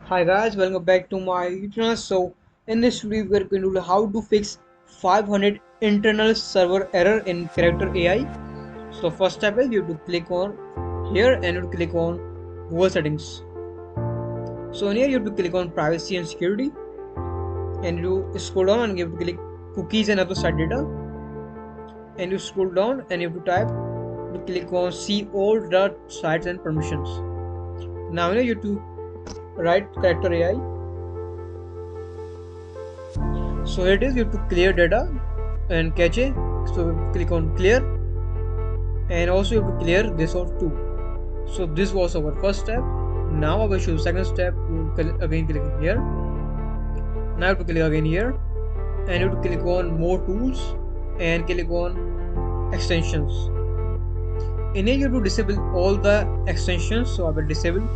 Hi guys, welcome back to my channel. So in this video we are going to do how to fix 500 internal server error in Character AI. So first step is you have to click on here and you click on Google settings. So in here you have to click on privacy and security and you scroll down and you have to click cookies and other site data and you scroll down and you have to type to click on see all the sites and permissions. Now you have to write Character AI. So here it is, you have to clear data and cache. So click on clear and also you have to clear this or two. So this was our first step. Now I will show the second step. You again click here. Now you have to click again here and you have to click on more tools and click on extensions. In here you have to disable all the extensions. So I will disable.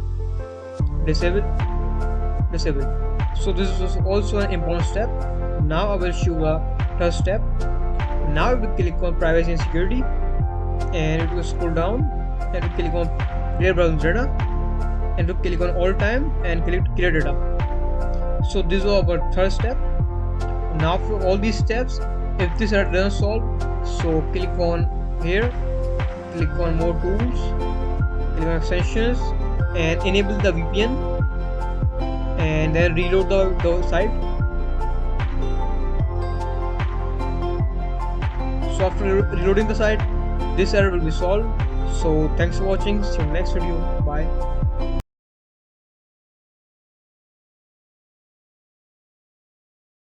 So this is also an important step. Now I will show the third step. Now you will click on privacy and security and it will scroll down and you click on clear browser data and you click on all time and click clear data. So this is our third step. Now for all these steps, if this error doesn't solve, so click on here, click on more tools, click on extensions and enable the VPN and then reload the site. So after reloading the site, this error will be solved. So thanks for watching. See you in the next video. Bye.